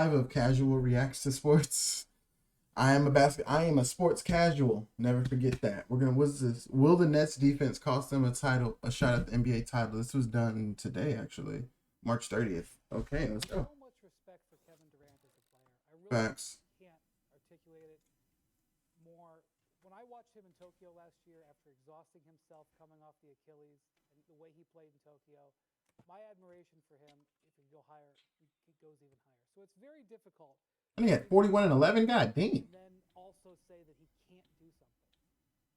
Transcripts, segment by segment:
Of casual reacts to sports. I am a sports casual. Never forget that. What's this? Will the Nets defense cost them a shot at the NBA title? This was done today, actually, March 30th. Okay, let's go. So much respect for Kevin Durant as a player. I really Facts. can't articulate it more. When I watched him in Tokyo last year after exhausting himself coming off the Achilles and the way he played in Tokyo, my admiration for him, if he go higher, he goes even higher. So it's very difficult. And he had 41 and 11. God damn. And then also say that he can't do something.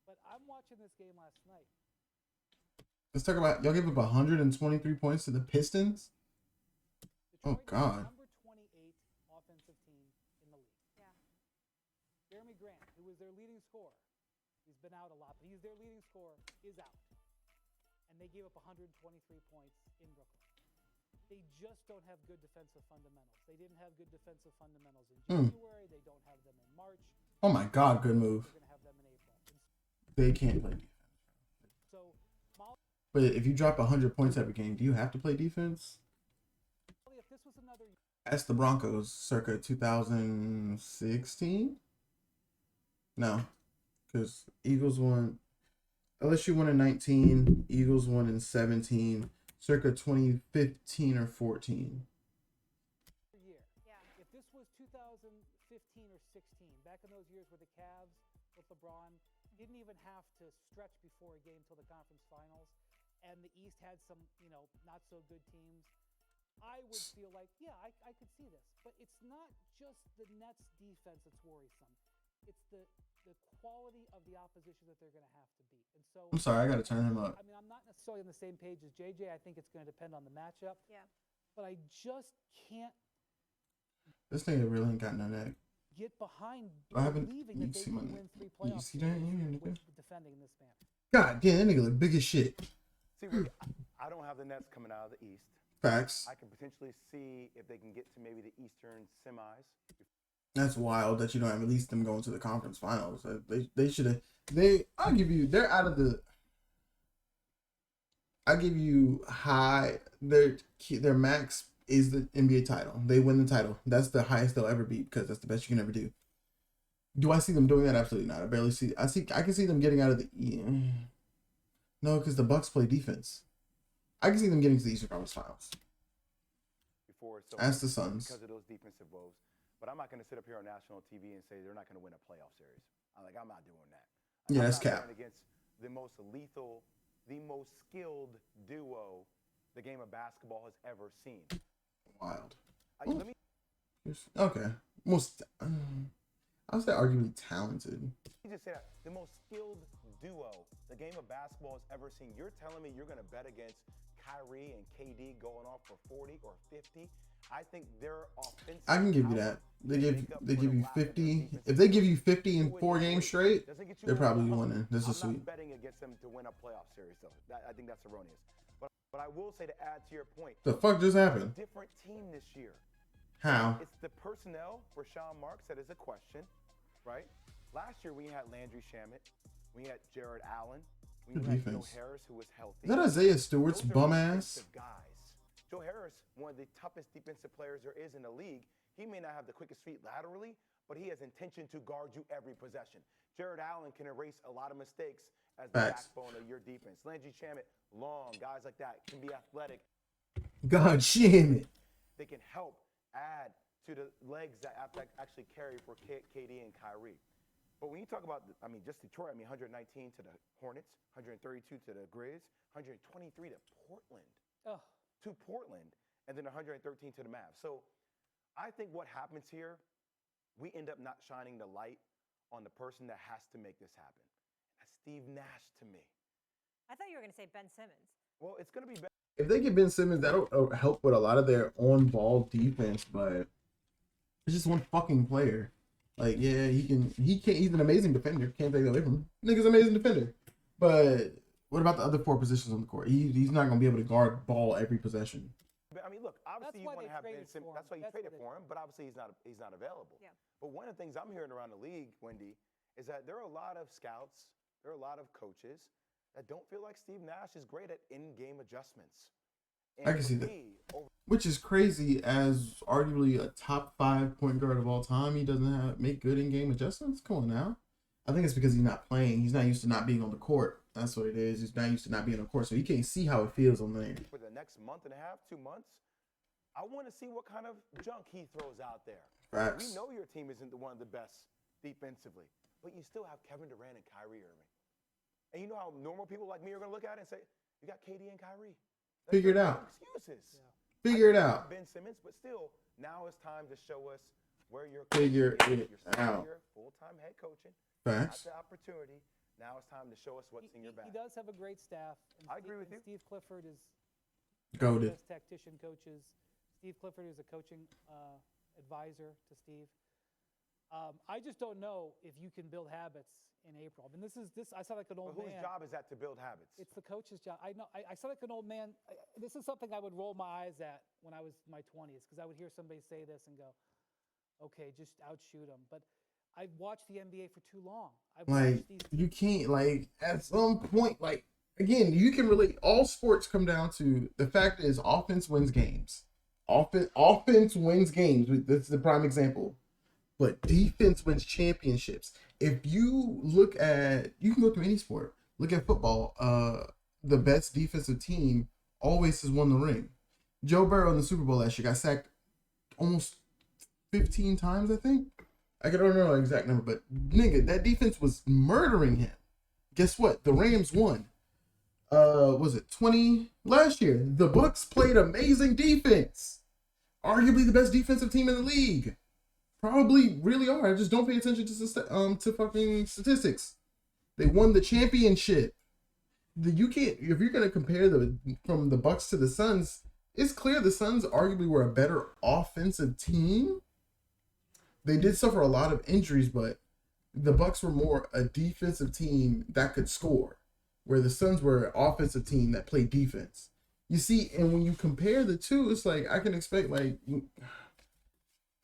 But I'm watching this game last night. Let's talk about y'all gave up 123 points to the Pistons. Oh God. Number 28 offensive team in the league. Yeah. Jeremy Grant, who was their leading scorer, he's been out a lot, but he's their leading scorer, is out. And they gave up 123 points in Brooklyn. They just don't have good defensive fundamentals. They didn't have good defensive fundamentals in January. They don't have them in March. Oh my God, good move. They're going to have them in April. They can't play defense. So, but if you drop 100 points every game, do you have to play defense? if this was another, That's the Broncos circa 2016? No, because Eagles won. LSU won in 19. Eagles won in 17. Circa 2015 or 14. year. Yeah. If this was 2015 or 16, back in those years where the Cavs with LeBron didn't even have to stretch before a game till the conference finals, and the East had some, not so good teams, I would feel like, yeah, I could see this. But it's not just the Nets defense that's worrisome. It's the quality of the opposition that they're going to have to beat. And so I'm sorry, I got to turn him up. I mean, I'm not necessarily on the same page as JJ. I think it's going to depend on the matchup. Yeah. But I just can't This nigga really ain't got no neck. get behind I haven't. believing You that they see my can neck? win 3 You playoff see that? series with defending this man. God damn, that nigga look big as shit. See, I don't have the Nets coming out of the East. Facts. I can potentially see if they can get to maybe the Eastern semis. That's wild that you don't have at least them going to the conference finals. They should have. I'll give you. They're out of the. I give you high. Their max is the NBA title. They win the title. That's the highest they'll ever beat because that's the best you can ever do. Do I see them doing that? Absolutely not. I barely see. I can see them getting out of the. No, because the Bucks play defense. I can see them getting to the Eastern Conference Finals. As the Suns. Because of those defensive woes. But I'm not going to sit up here on national TV and say they're not going to win a playoff series. I'm not doing that. Yeah, I'm that's not cap. Against the most lethal, the most skilled duo the game of basketball has ever seen. Wild. Let me Okay. Most. I would say arguably talented. just say that. The most skilled duo the game of basketball has ever seen. You're telling me you're going to bet against Kyrie and KD going off for 40 or 50? I think their offensive. I can give you that. They give you 50. If they give you 50 in 4 games straight, they're probably winning. This is I'm sweet. not betting against them to win a playoff series, though. I think that's erroneous. But I will say, to add to your point, The fuck just happened? different team this year. How? It's the personnel for Sean Marks that is a question, right? Last year we had Landry Shamet, we had Jared Allen, we Good had defense. Joe Harris, who was healthy. Is that Isaiah Stewart's Those are bum ass? defensive guys. Joe Harris, one of the toughest defensive players there is in the league. He may not have the quickest feet laterally, but he has intention to guard you every possession. Jared Allen can erase a lot of mistakes as the Facts. backbone of your defense. Landry Shamet, long, guys like that, can be athletic. God damn it. They can help add to the legs that actually carry for KD and Kyrie. But when you talk about, just Detroit, 119 to the Hornets, 132 to the Grizz, 123 to Portland. Ugh. To Portland, and then 113 to the Mavs. So I think what happens here, we end up not shining the light on the person that has to make this happen. That's Steve Nash to me. I thought you were going to say Ben Simmons. Well, it's going to be better. If they get Ben Simmons, that'll help with a lot of their on-ball defense, but it's just one fucking player. Like, yeah, he can't, he's an amazing defender. Can't take that away from him. Nigga's an amazing defender. But what about the other 4 positions on the court? He's not going to be able to guard ball every possession. But, look, obviously you want to have Ben Simmons. That's why you traded for him, but obviously he's not available. Yeah. But one of the things I'm hearing around the league, Wendy, is that there are a lot of scouts, there are a lot of coaches that don't feel like Steve Nash is great at in-game adjustments. I And can for see that. me, over Which is crazy, as arguably a top 5 point guard of all time, he doesn't make good in game adjustments. Come on now. I think it's because he's not playing. He's not used to not being on the court. That's what it is. He's not used to not being on the court, so he can't see how it feels on there. for the next month and a half, 2 months, I want to see what kind of junk he throws out there. Facts. We know your team isn't one of the best defensively, but you still have Kevin Durant and Kyrie Irving. And you know how normal people like me are going to look at it and say, you got KD and Kyrie. Figure it no out. Excuses. Yeah. Figure it I out. Ben Simmons, but still, now it's time to show us where you're Figure it You're still out. here, full-time head coaching. Facts. Got the opportunity. Now it's time to show us what's in your bag. He does have a great staff. And I agree with you. Steve Clifford is Goated. best tactician coaches. Steve Clifford is a coaching advisor to Steve. I just don't know if you can build habits in April. I mean, this. I sound like an old But whose man. job is that to build habits? It's the coach's job. I know. I sound like an old man. This is something I would roll my eyes at when I was in my 20s, because I would hear somebody say this and go, "Okay, just outshoot them." But I've watched the NBA for too long. I've Like, watched these you can't, like, at some point, like, again, you can relate. All sports come down to the fact is offense wins games. Offense wins games. This is the prime example. But defense wins championships. If you look at, you can go through any sport. Look at football. The best defensive team always has won the ring. Joe Burrow in the Super Bowl last year got sacked almost 15 times, I think. I don't know the exact number, but nigga, that defense was murdering him. Guess what? The Rams won. Was it 20 last year? The Bucs played amazing defense. Arguably the best defensive team in the league. Probably really are. I just don't pay attention to fucking statistics. They won the championship. You can't, if you're gonna compare from the Bucs to the Suns, it's clear the Suns arguably were a better offensive team. They did suffer a lot of injuries, but the Bucs were more a defensive team that could score, where the Suns were an offensive team that played defense. You see, and when you compare the two, it's like I can expect like.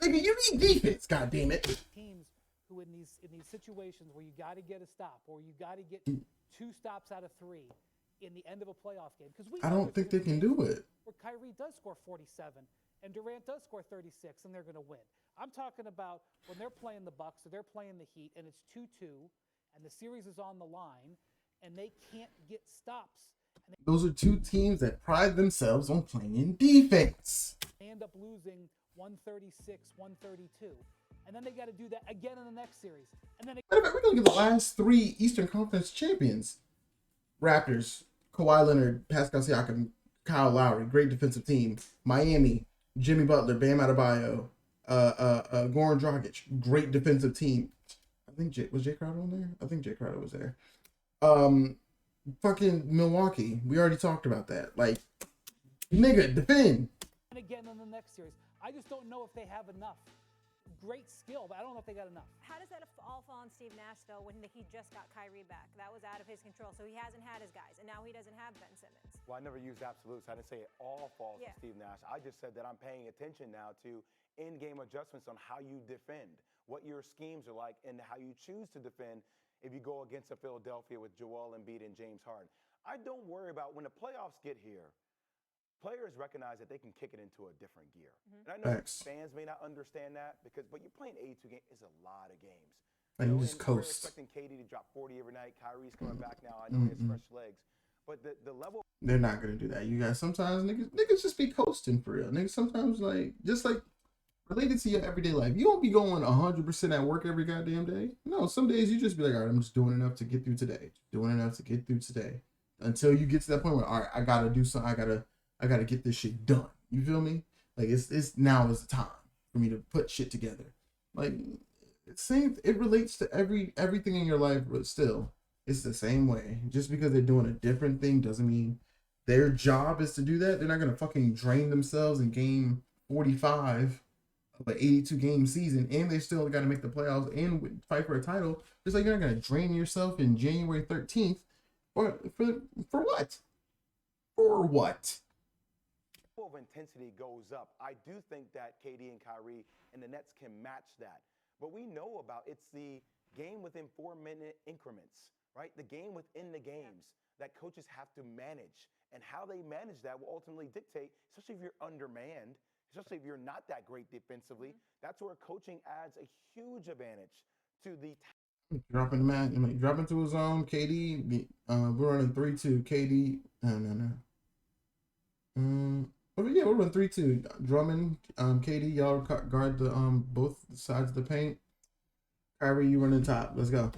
Nigga, you need defense, goddammit. teams who in these situations where you got to get a stop or you got to get 2 stops out of 3 in the end of a playoff game, because I don't think they can do it. Where Kyrie does score 47 and Durant does score 36 and they're going to win. I'm talking about when they're playing the Bucks or they're playing the Heat and it's 2-2 and the series is on the line and they can't get stops. And Those are two teams that pride themselves on playing defense. they end up losing 136, 132. And then they got to do that again in the next series. And then Matter of fact, we're going to look at the last 3 Eastern Conference champions. Raptors, Kawhi Leonard, Pascal Siakam, Kyle Lowry, great defensive team. Miami, Jimmy Butler, Bam Adebayo, Goran Dragic, great defensive team. I think was Jay Crowder on there? I think Jay Crowder was there. Fucking Milwaukee, we already talked about that. Like, nigga, defend. and again in the next series. I just don't know if they have enough. Great skill, but I don't know if they got enough. How does that all fall on Steve Nash, though, when he just got Kyrie back? That was out of his control, so he hasn't had his guys, and now he doesn't have Ben Simmons. Well, I never used absolutes. I didn't say it all falls Yeah. to Steve Nash. I just said that I'm paying attention now to in-game adjustments on how you defend, what your schemes are like, and how you choose to defend if you go against a Philadelphia with Joel Embiid and James Harden. I don't worry about when the playoffs get here. Players recognize that they can kick it into a different gear. And I know Facts. fans may not understand that but you're playing 82 games. It's a lot of games. And you just We're coast. expecting KD to drop 40 every night. Kyrie's coming back now. I know he has fresh legs. But the level. They're not going to do that. You guys, sometimes niggas just be coasting for real. Niggas sometimes, like, just like related to your everyday life. You don't be going 100% at work every goddamn day. No, some days you just be like, all right, I'm just doing enough to get through today. Doing enough to get through today. Until you get to that point where, all right, I got to do something. I gotta get this shit done. You feel me? Like it's now is the time for me to put shit together. Like it relates to everything in your life, but still, it's the same way. Just because they're doing a different thing doesn't mean their job is to do that. They're not gonna fucking drain themselves in game 45 of an 82 game season, and they still gotta make the playoffs and fight for a title. Just like you're not gonna drain yourself in January 13th for what? For what? Of intensity goes up. I do think that KD and Kyrie and the Nets can match that. But we know about it's the game within 4-minute increments right? The game within the games that coaches have to manage. And how they manage that will ultimately dictate, especially if you're undermanned, especially if you're not that great defensively. That's where coaching adds a huge advantage to the Dropping the man, dropping to his own. KD, we're running 3-2. KD, no. Yeah, we're running 3-2. Drummond, KD, y'all guard the both sides of the paint. Kyrie, you run the top. Let's go.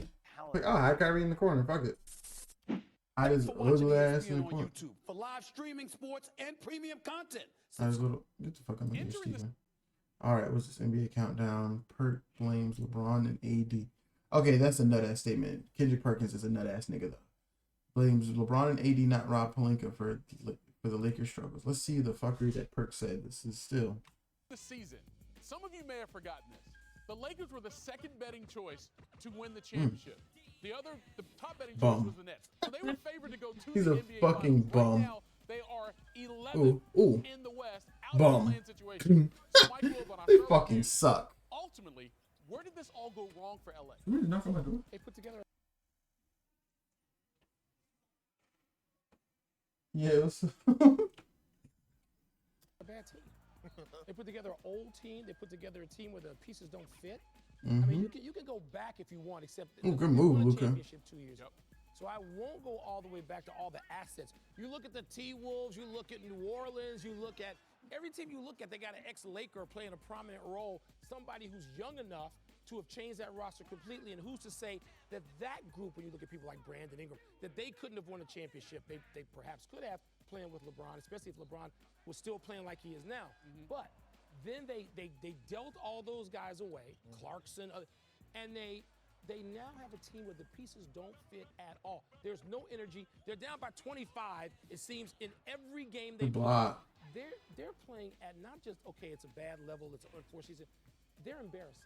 Like, I have Kyrie in the corner. Fuck it. I just little ass in the corner. YouTube for live streaming, sports, and premium content. I just little get the fuck out of here, Steven. All right, what's this NBA countdown? Perk blames LeBron and AD. Okay, that's a nut ass statement. Kendrick Perkins is a nut ass nigga though. Blames LeBron and AD, not Rob Pelinka for the Lakers struggles. Let's see the fuckery that Perk said. This is still the season. Some of you may have forgotten this. The Lakers were the second betting choice to win the championship. The top betting choice was the Nets. So they were favored to go to He's the a NBA fucking Finals. bum. Right now, they are 11th in the West, out Bum. of the land situation. Mike Wills on our They show fucking game. suck. Ultimately, where did this all go wrong for LA? Really not from my door. They put together Yeah, it was. A bad team. They put together an old team. They put together a team where the pieces don't fit. I mean, you can go back if you want, except Ooh, good they move, won a Luka. championship 2 years ago. So I won't go all the way back to all the assets. You look at the T-Wolves, you look at New Orleans, you look at every team you look at, they got an ex-Laker playing a prominent role, somebody who's young enough to have changed that roster completely. And who's to say that that group, when you look at people like Brandon Ingram, that they couldn't have won a championship? They perhaps could have, playing with LeBron, especially if LeBron was still playing like he is now. But then they dealt all those guys away, Clarkson, and they now have a team where the pieces don't fit at all. There's no energy. They're down by 25, it seems, in every game they play. They're playing at not just, okay, it's a bad level, it's an unforced season. They're embarrassing.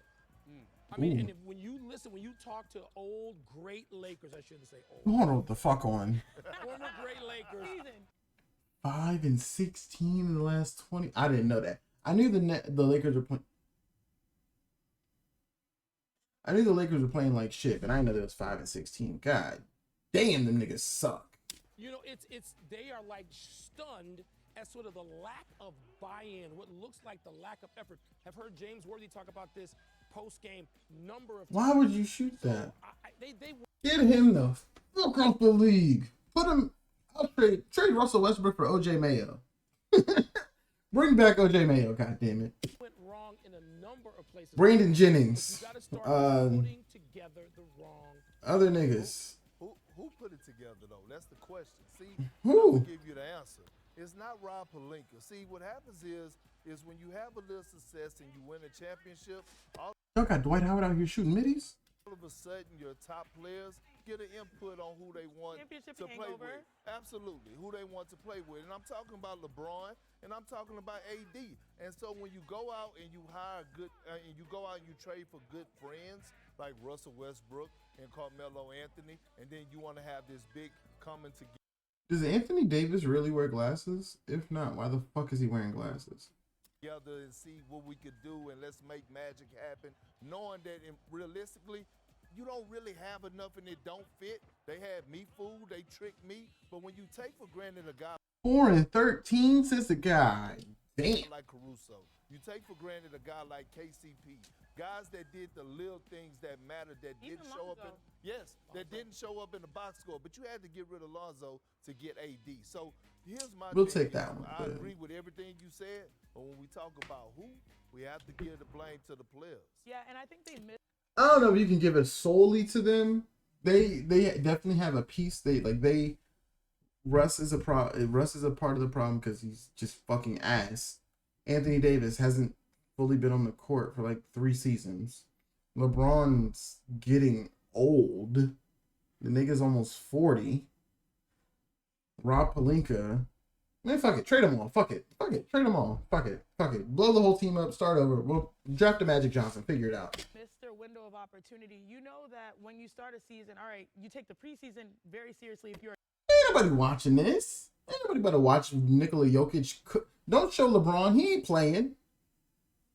I mean, and when you talk to old, great Lakers, I shouldn't say old. Hold on, what the fuck on. Former great Lakers. 5-16 in the last 20. I didn't know that. I knew the Lakers were playing. I knew the Lakers were playing like shit, but I didn't know there was 5-16. God damn, them niggas suck. You know, they are like stunned at sort of the lack of buy-in, what looks like the lack of effort. I've heard James Worthy talk about this post-game number of times. Why would you shoot that? They Get him the fuck off the league. Put him. I'll trade Russell Westbrook for OJ Mayo. Bring back OJ Mayo, god damn it. went wrong in a number of places. Brandon Jennings. You gotta start putting together the wrong Other niggas. Who put it together though? That's the question. See, Who? I'll give you the answer. It's not Rob Pelinka. See, what happens is when you have a little success and you win a championship, all Y'all got Dwight Howard out here shooting middies? of a sudden your top players get an input on who they want Championship to play hangover. with. Absolutely, who they want to play with. And I'm talking about LeBron and I'm talking about AD. And so when you go out and you hire good, and you go out and you trade for good friends like Russell Westbrook and Carmelo Anthony, and then you want to have this big coming together. Does Anthony Davis really wear glasses? If not, why the fuck is he wearing glasses? Together and see what we could do and let's make magic happen, knowing that realistically you don't really have enough and it don't fit. They had me fooled, they tricked me, but when you take for granted a guy 4-13 since the guy, damn. like Caruso, you take for granted a guy like KCP, guys that did the little things that mattered, that Even didn't show up in Lonzo. that didn't show up in the box score, but you had to get rid of Lonzo to get AD. So here's my We'll thing take that is, one, I but- agree with everything you said, but when we talk about who, we have to give the blame to the players. Yeah, and I think they missed. I don't know if you can give it solely to them. They definitely have a piece. Russ is a part of the problem because he's just fucking ass. Anthony Davis hasn't fully been on the court for like 3 seasons. LeBron's getting old. The nigga's almost 40. Rob Pelinka. Man, fuck it. Trade them all. Fuck it. Trade them all. Fuck it. Blow the whole team up. Start over. We'll draft a Magic Johnson. Figure it out. Missed their window of opportunity. You know that when you start a season, all right, you take the preseason very seriously if you're Ain't nobody watching this. Ain't nobody better watch Nikola Jokic. Don't show LeBron. He ain't playing.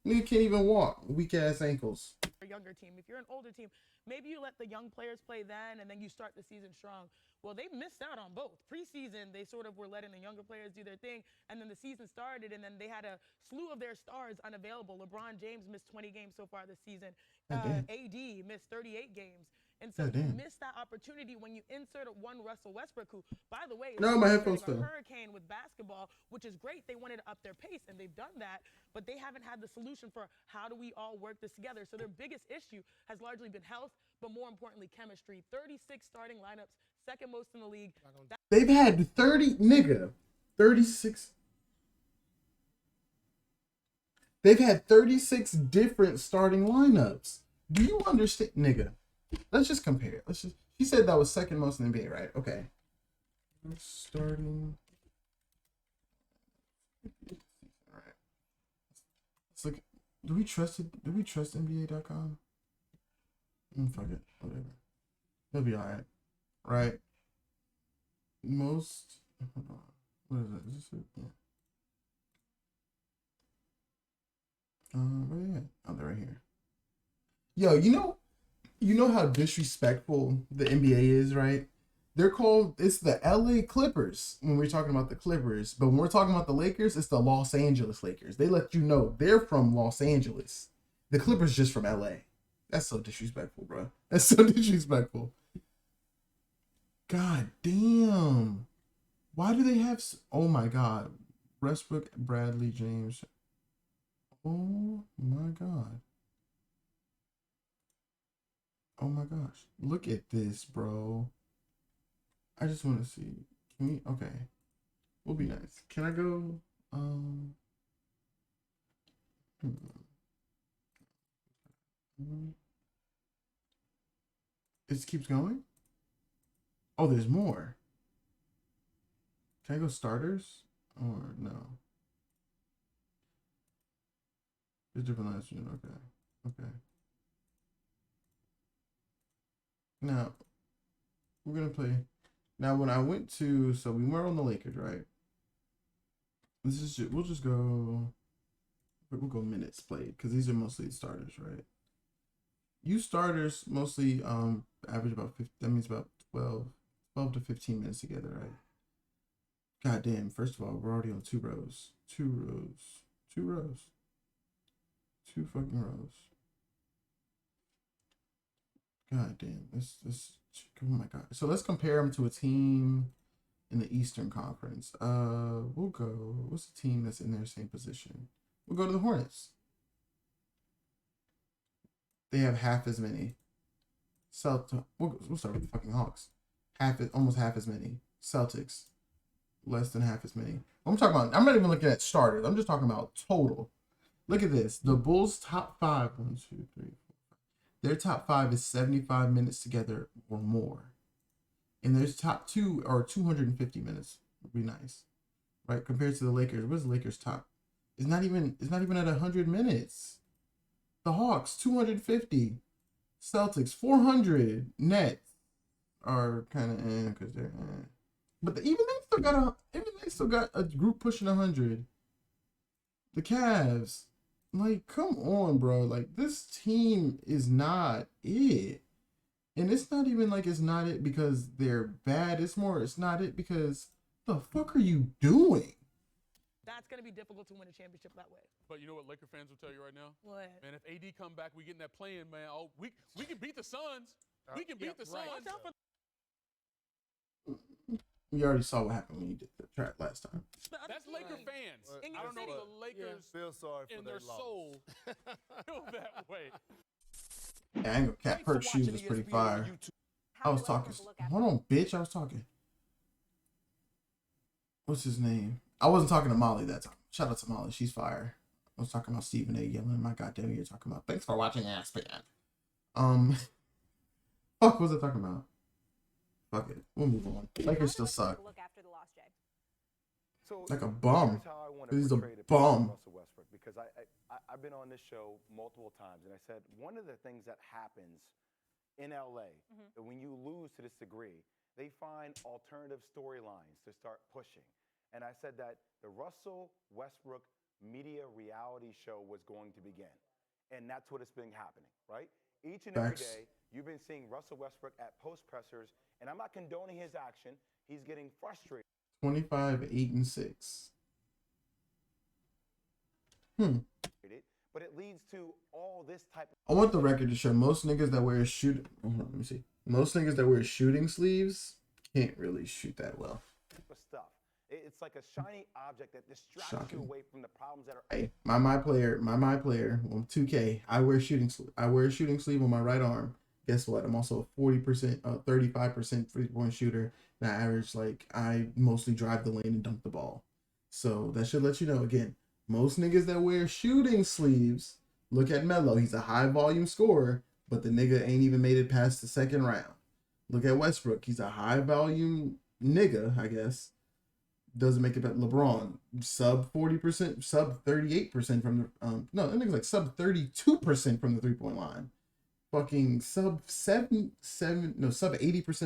Nigga can't even walk. Weak ass ankles. younger team. If you're an older team, maybe you let the young players play then, and then you start the season strong. Well, they missed out on both. Preseason, they sort of were letting the younger players do their thing, and then the season started, and then they had a slew of their stars unavailable. LeBron James missed 20 games so far this season. AD missed 38 games. And so you miss that opportunity when you insert one Russell Westbrook, who, by the way, is No, my headphones a fell. hurricane with basketball, which is great. They wanted to up their pace, and they've done that, but they haven't had the solution for how do we all work this together. So their biggest issue has largely been health, but more importantly, chemistry. 36 starting lineups, second most in the league. They've had 36. They've had 36 different starting lineups. Do you understand, nigga? Let's just compare. She said that was second most in the NBA, right? Okay. Starting. All right. Let's look. Do we trust NBA.com? Fuck it. Whatever. It'll be alright. Right? Most. Hold on. What is it? Is this it? Yeah. Where are they at? Oh, they're right here. Yo, you know how disrespectful the NBA is, right? It's the LA Clippers when we're talking about the Clippers, but when we're talking about the Lakers, it's the Los Angeles Lakers. They let you know they're from Los Angeles. The Clippers just from LA. That's so disrespectful, bro. That's so disrespectful. God damn. Why do they have... Oh my God. Westbrook, Bradley, James. Oh my God. Oh my gosh. Look at this, bro. I just want to see. Can we? Okay. We'll be nice. Can I go? It keeps going? Oh, there's more. Can I go starters? Or no? There's different last year. Okay. Okay. Now, we're going to play. Now, when I went to, so we were on the Lakers, right? We'll just go, we'll go minutes played because these are mostly starters, right? You starters mostly average about 50, that means about 12 to 15 minutes together, right? God damn, first of all, we're already on 2 rows. 2 fucking rows. God damn, this, oh my God. So let's compare them to a team in the Eastern Conference. We'll go, what's the team that's in their same position? We'll go to the Hornets. They have half as many. We'll start with the fucking Hawks. Almost half as many. Celtics, less than half as many. I'm not even looking at starters. I'm just talking about total. Look at this. The Bulls' top 5, 1, 2, 3, 4, 5. Their top 5 is 75 minutes together or more. And their top 2 are 250 minutes. Would be nice. Right? Compared to the Lakers. What's the Lakers' top? It's not even at 100 minutes. The Hawks, 250. Celtics, 400. Nets are kind of because they're But even they still got a group pushing 100. The Cavs, like, come on, bro. Like, this team is not it. And it's not even like it's not it because they're bad. It's not it because the fuck are you doing? That's going to be difficult to win a championship that way. But you know what Laker fans will tell you right now? What? Man, if AD come back, we get in that play-in, man. Oh, we can beat the Suns. We can beat the Suns. We already saw what happened when you did the track last time. That's Laker fans. I don't know if the Lakers feel sorry for in their soul feel that way. Yeah, I ain't gonna cap. Perk's shoes was pretty fire. I was talking. Hold on, bitch. I was talking. What's his name? I wasn't talking to Molly that time. Shout out to Molly. She's fire. I was talking about Stephen A. yelling my goddamn ear talking about thanks for watching ESPN. Fuck, what was I talking about? Fuck it. We'll move on. Lakers still suck. So like a bum. He's a bum. Russell Westbrook, because I've been on this show multiple times, and I said one of the things that happens in LA, that when you lose to this degree, they find alternative storylines to start pushing. And I said that the Russell Westbrook media reality show was going to begin. And that's what has been happening, right? Each and every Facts. day, you've been seeing Russell Westbrook at post pressers, and I'm not condoning his action. He's getting frustrated. 25, 8, and 6. But it leads to all this type I want the record to show most niggas that wear shoot. Hold on, let me see. Most niggas that wear shooting sleeves can't really shoot that well. of stuff. It's like a shiny object that distracts Shocking. you away from the problems that are. Hey, my player, on 2K, I wear a shooting sleeve on my right arm. Guess what? I'm also a 40%, 35% 3-point shooter. And I mostly drive the lane and dunk the ball. So that should let you know, again, most niggas that wear shooting sleeves, look at Melo. He's a high volume scorer, but the nigga ain't even made it past the second round. Look at Westbrook. He's a high volume nigga, I guess. Doesn't make it better. LeBron, sub 40%, sub 38% from the no, that nigga's like sub 32% from the 3-point line. Fucking sub 80%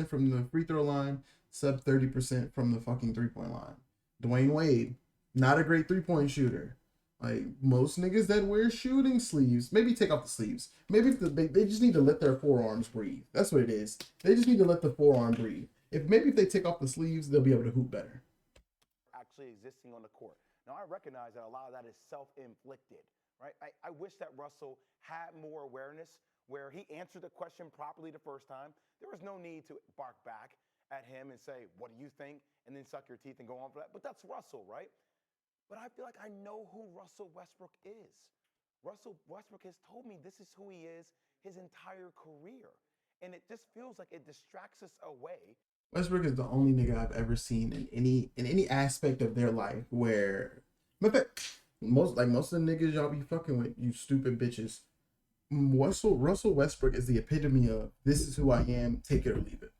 from the free throw line, sub 30% from the fucking 3-point line. Dwayne Wade, not a great 3-point shooter. Like most niggas that wear shooting sleeves, maybe take off the sleeves. Maybe if they just need to let their forearms breathe. That's what it is. They just need to let the forearm breathe. If they take off the sleeves, they'll be able to hoop better. Actually existing on the court. Now, I recognize that a lot of that is self-inflicted, right? I wish that Russell had more awareness where he answered the question properly the first time. There was no need to bark back at him and say, what do you think? And then suck your teeth and go on for that. But that's Russell, right? But I feel like I know who Russell Westbrook is. Russell Westbrook has told me this is who he is his entire career. And it just feels like it distracts us away. Westbrook is the only nigga I've ever seen in any aspect of their life where most of the niggas y'all be fucking with, you stupid bitches. Russell Westbrook is the epitome of this is who I am, take it or leave it.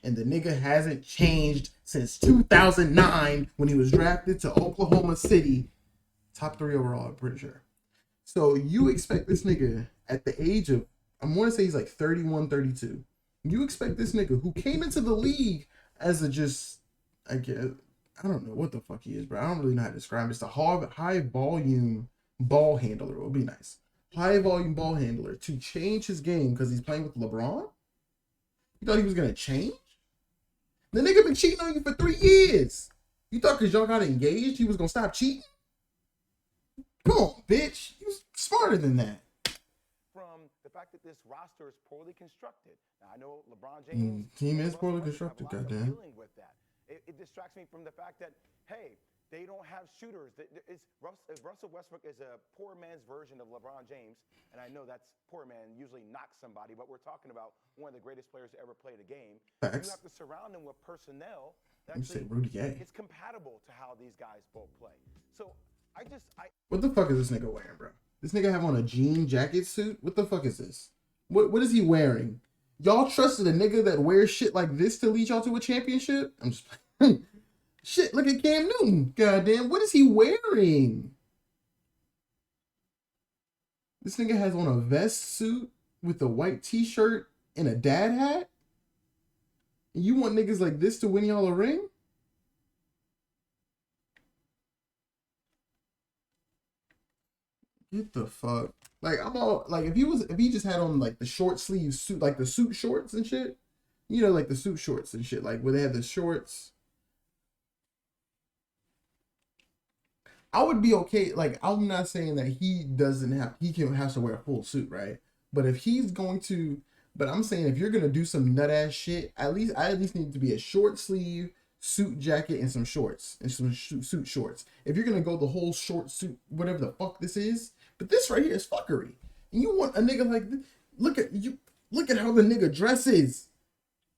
And the nigga hasn't changed since 2009 when he was drafted to Oklahoma City, top 3 overall, I'm pretty sure. So you expect this nigga at the age of, I want to say he's like 31, 32. You expect this nigga who came into the league as I don't know what the fuck he is, bro. I don't really know how to describe him. It's a high volume ball handler. It would be nice. High volume ball handler to change his game because he's playing with LeBron? You thought he was going to change? The nigga been cheating on you for 3 years. You thought because y'all got engaged, he was going to stop cheating? Come on, bitch. You was smarter than that. From the fact that this roster is poorly constructed. Now, I know LeBron James. Team is poorly constructed, goddamn. Dealing with that. It distracts me from the fact that, hey, they don't have shooters. Russell Westbrook is a poor man's version of LeBron James, and I know that's poor man usually knocks somebody, but we're talking about one of the greatest players to ever play the game. Facts. You have to surround him with personnel that You say Rudy Gay. it's compatible to how these guys both play. So what the fuck is this nigga wearing, bro? This nigga have on a jean jacket suit? What the fuck is this? What is he wearing? Y'all trusted a nigga that wears shit like this to lead y'all to a championship? I'm just shit, look at Cam Newton. Goddamn, what is he wearing? This nigga has on a vest suit with a white t-shirt and a dad hat? And you want niggas like this to win y'all a ring? Get the fuck. Like, I'm all like, if he just had on like the short sleeve suit, like the suit shorts and shit, you know, like the suit shorts and shit, like where they have the shorts, I would be okay. Like, I'm not saying that he has to wear a full suit, right? But if he's going to, but I'm saying if you're gonna do some nut ass shit, I at least need to be a short sleeve suit jacket and some shorts and some suit shorts. If you're gonna go the whole short suit, whatever the fuck this is, but this right here is fuckery. And you want a nigga like this? Look at how the nigga dresses.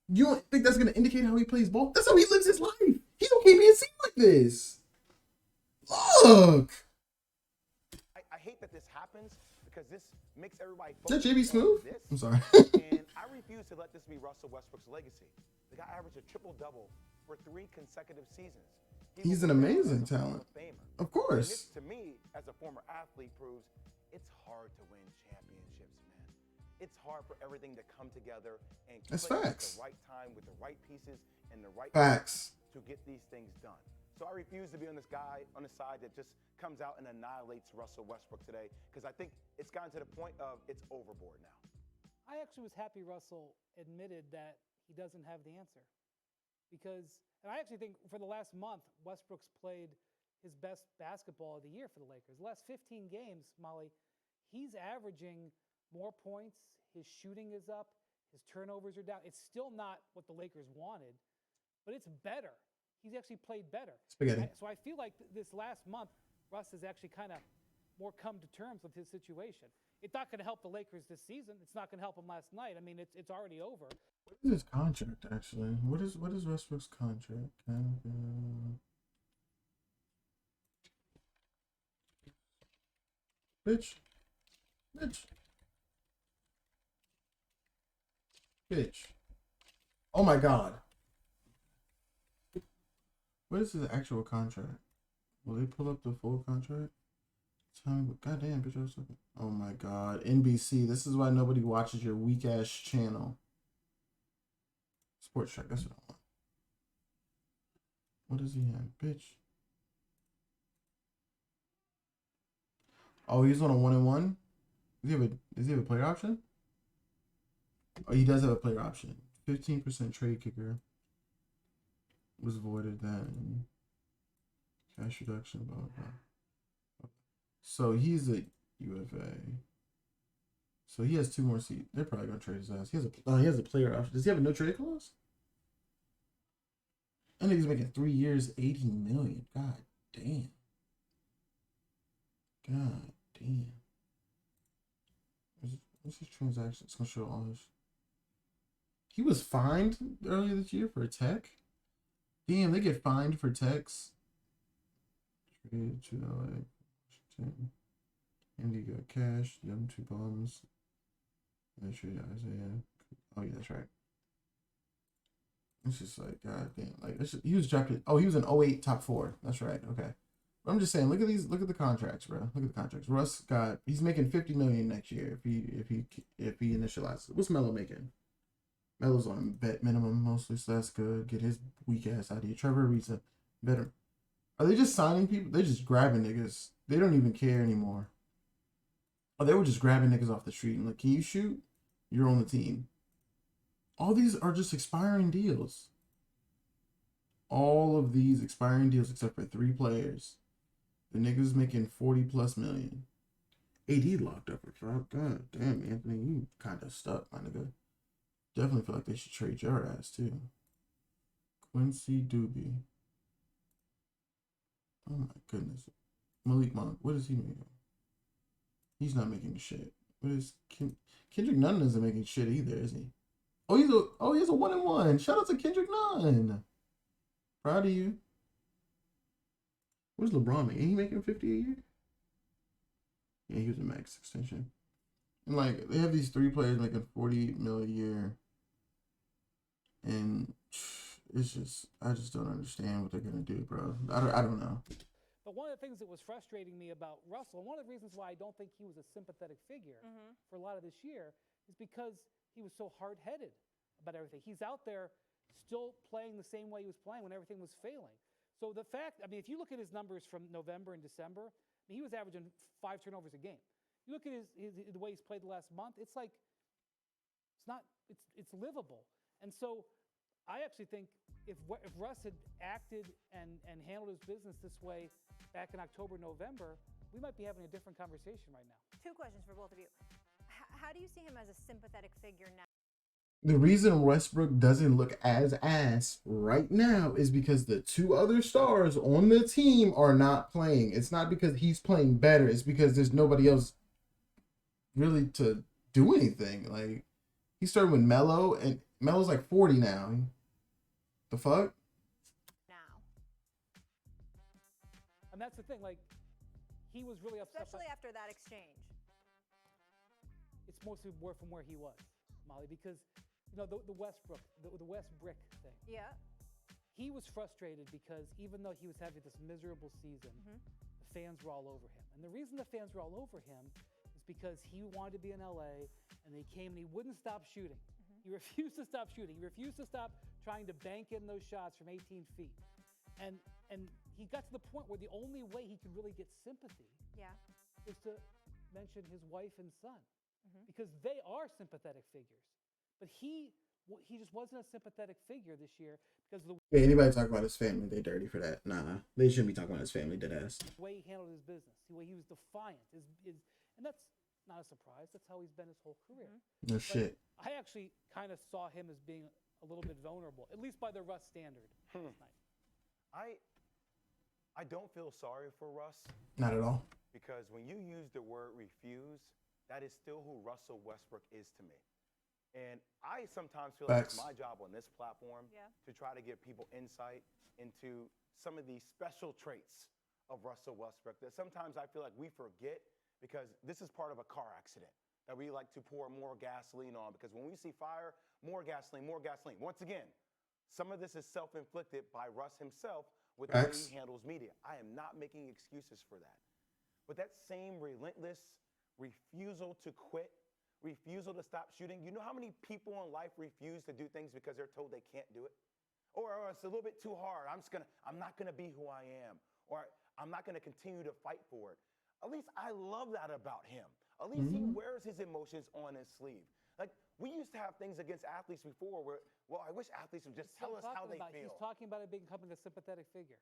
You don't think that's gonna indicate how he plays ball? That's how he lives his life. He's okay being seen like this. Look. I hate that this happens because this makes everybody. Is that JB Smooth? I'm sorry. And I refuse to let this be Russell Westbrook's legacy. The guy averaged a triple-double for 3 consecutive seasons. He's an amazing talent. Of course. And this, to me, as a former athlete, proves it's hard to win championships, man. It's hard for everything to come together and That's click facts. at the right time with the right pieces and the right Facts. to get these things done. So I refuse to be on this guy on the side that just comes out and annihilates Russell Westbrook today, because I think it's gotten to the point of it's overboard now. I actually was happy Russell admitted that he doesn't have the answer. Because, and I actually think for the last month, Westbrook's played his best basketball of the year for the Lakers. The last 15 games, Molly, he's averaging more points, his shooting is up, his turnovers are down. It's still not what the Lakers wanted, but it's better. He's actually played better. Spaghetti. So I feel like this last month, Russ has actually kind of more come to terms with his situation. It's not going to help the Lakers this season. It's not going to help him last night. I mean, it's already over. What is his contract, actually? What is Westbrook's contract? Bitch. Oh my God. What is his actual contract? Will they pull up the full contract? Tell me, goddamn, bitch, I was looking. Oh my God, NBC. This is why nobody watches your weak ass channel. Sports Track. That's what I want. What does he have, bitch? Oh, he's on a 1-and-1. Does he have a player option? Oh, he does have a player option. 15% trade kicker was voided then. Cash reduction, blah, blah, blah. So he's a UFA. So he has 2 more seats. They're probably gonna trade his ass. He has a player option. Does he have a no trade clause? I think he's making 3 years, $80 million. God damn. What's his transaction? It's gonna show all his. He was fined earlier this year for a tech. Damn, they get fined for techs. Trade to LA. Washington. Andy got cash. Them 2 bums. They trade Isaiah. Oh yeah, that's right. It's just like, god damn. Like he was drafted. Oh, he was an 08 top 4. That's right. Okay. But I'm just saying, look at these. Look at the contracts, bro. Look at the contracts. Russ he's making $50 million next year if he initializes. What's Melo making? Melo's on vet minimum mostly, so that's good. Get his weak ass out of here. Trevor Ariza, better. Are they just signing people? They're just grabbing niggas. They don't even care anymore. Oh, they were just grabbing niggas off the street and like, can you shoot? You're on the team. All these are just expiring deals. All of these expiring deals except for 3 players. The niggas making 40+ million. AD locked up for fraud. God damn, Anthony, you kind of stuck, my nigga. Definitely feel like they should trade your ass too. Quincy Doobie. Oh my goodness. Malik Monk, what is he making? He's not making shit. What is Kendrick Nunn isn't making shit either, is he? Oh, he's a 1-and-1. Shout out to Kendrick Nunn. Proud of you. Where's LeBron making? Ain't he making 50 a year? Yeah, he was a max extension. And like they have these 3 players making 40 mil a year. And it's just I just don't understand what they're gonna do, bro. I don't know. But one of the things that was frustrating me about Russell, and one of the reasons why I don't think he was a sympathetic figure for a lot of this year, is because he was so hard-headed about everything. He's out there still playing the same way he was playing when everything was failing. So the fact, I mean, if you look at his numbers from November and December, I mean, he was averaging 5 turnovers a game. You look at the way he's played the last month, it's like, it's livable. And so I actually think if Russ had acted and handled his business this way back in October, November, we might be having a different conversation right now. 2 questions for both of you. How do you see him as a sympathetic figure now? The reason Westbrook doesn't look as ass right now is because the 2 other stars on the team are not playing. It's not because he's playing better. It's because there's nobody else really to do anything. Like, he started with Melo, and Melo's like 40 now. The fuck? Now. And that's the thing, like, he was really upset. Especially after that exchange. It's mostly from where he was, Molly, because, you know, the Westbrook, the Westbrick thing. Yeah. He was frustrated because even though he was having this miserable season, the fans were all over him. And the reason the fans were all over him is because he wanted to be in LA, and they came and he wouldn't stop shooting. He refused to stop shooting. He refused to stop trying to bank in those shots from 18 feet. And he got to the point where the only way he could really get sympathy Yeah. was to mention his wife and son, because they are sympathetic figures. But he just wasn't a sympathetic figure this year because of the Yeah, anybody talk about his family, they dirty for that. Nah, they shouldn't be talking about his family, deadass. way he handled his business, the way he was defiant, and that's not a surprise. That's how he's been his whole career. No But shit. I actually kind of saw him as being a little bit vulnerable, at least by the Russ standard last night. I don't feel sorry for Russ Not at all. because when you use the word refuse, that is still who Russell Westbrook is to me. And I sometimes feel like it's Facts. my job on this platform to try to give people insight into some of these special traits of Russell Westbrook that sometimes I feel like we forget because this is part of a car accident that we like to pour more gasoline on, because when we see fire, more gasoline, more gasoline. Once again, some of this is self-inflicted by Russ himself with the way Facts. he handles media. I am not making excuses for that. But that same relentless refusal to quit, refusal to stop shooting. You know how many people in life refuse to do things because they're told they can't do it? Or it's a little bit too hard. I'm not gonna be who I am. Or I'm not gonna continue to fight for it. At least I love that about him. At least he wears his emotions on his sleeve. Like, we used to have things against athletes before where, well, I wish athletes would just tell us how they feel. He's talking about it becoming a sympathetic figure.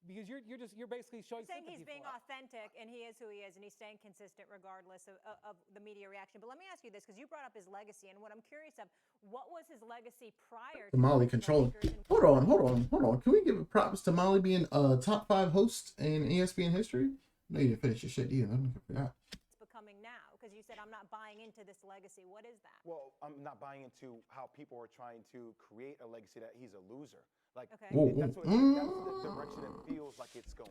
Because you're basically showing Saying sympathy he's being for it. authentic, and he is who he is, and he's staying consistent regardless of the media reaction. But let me ask you this, because you brought up his legacy, and what I'm curious of, what was his legacy prior to Molly the controlling. Lakers? Hold on. Can we give props to Molly being a top 5 host in ESPN history? No, you didn't finish your shit either. I forgot. It's becoming now, because you said I'm not buying into this legacy. What is that? Well, I'm not buying into how people are trying to create a legacy that he's a loser. Like, Okay. that's the direction it feels like it's going.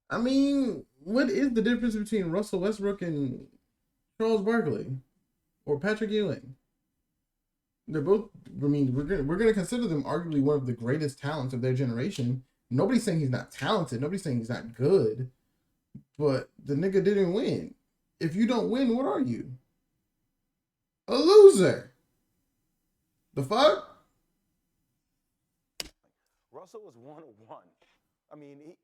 I mean, what is the difference between Russell Westbrook and Charles Barkley or Patrick Ewing? They're both. I mean, we're gonna consider them arguably one of the greatest talents of their generation. Nobody's saying he's not talented. Nobody's saying he's not good. But the nigga didn't win. If you don't win, what are you? A loser. The fuck? Russell was 101. I mean,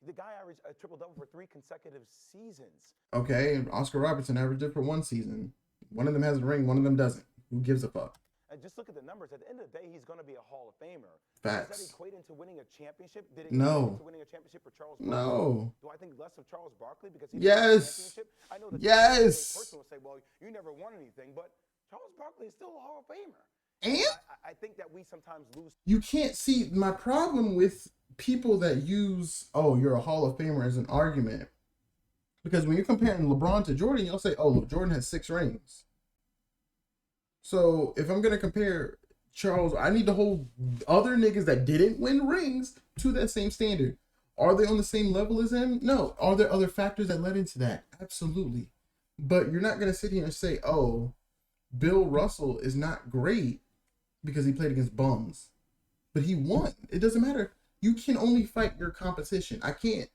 the guy averaged a triple-double for 3 consecutive seasons. Okay, and Oscar Robertson averaged it for 1 season. One of them has a ring, one of them doesn't. Who gives a fuck? And just look at the numbers. At the end of the day, he's going to be a Hall of Famer. Facts. Does that equate into winning a championship? Did it No. equate into winning a championship for Charles Barkley? No. Do I think less of Charles Barkley because he Yes. won a championship? I know the person will say, well, you never won anything, but Charles Barkley is still a Hall of Famer. And I think that we sometimes lose. you can't see my problem with people that use, oh, you're a Hall of Famer as an argument. Because when you're comparing LeBron to Jordan, you'll say, oh, Jordan has 6 rings. So if I'm going to compare Charles, I need to hold other niggas that didn't win rings to that same standard. Are they on the same level as him? No. Are there other factors that led into that? Absolutely. But you're not going to sit here and say, oh, Bill Russell is not great because he played against bums. But he won. It doesn't matter. You can only fight your competition. I can't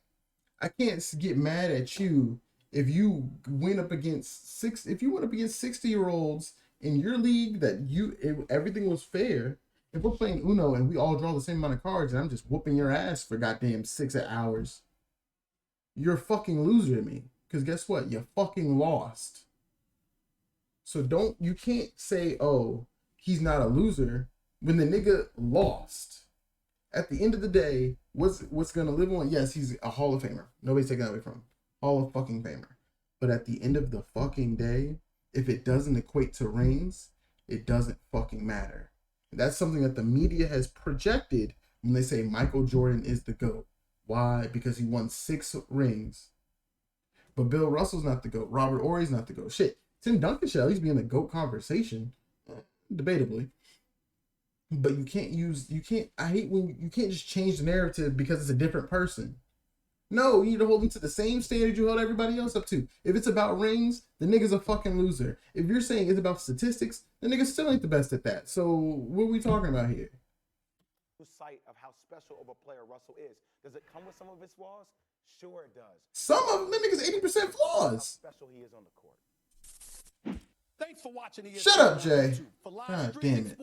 get mad at you if you went up against 60-year-olds in your league that everything was fair. If we're playing Uno and we all draw the same amount of cards and I'm just whooping your ass for goddamn 6 hours, you're a fucking loser to me. Because guess what? You fucking lost. So you can't say, oh, he's not a loser when the nigga lost. At the end of the day, what's gonna live on? Yes, he's a Hall of Famer. Nobody's taking that away from him. Hall of fucking Famer. But at the end of the fucking day, if it doesn't equate to rings, it doesn't fucking matter. That's something that the media has projected when they say Michael Jordan is the GOAT. Why? Because he won 6 rings. But Bill Russell's not the GOAT. Robert Ory's not the GOAT. Shit, Tim Duncan should at least be in the GOAT conversation. Debatably. But I hate when you can't just change the narrative because it's a different person. No, you need to hold them to the same standard you hold everybody else up to. If it's about rings, the nigga's a fucking loser. If you're saying it's about statistics, the nigga still ain't the best at that. So what are we talking about here? Sight of how special of a player Russell is. Does it come with some of his flaws? Sure it does. Some of them, that nigga's 80% flaws. How special he is on the court. Thanks for watching. Shut up, Jay. God damn it.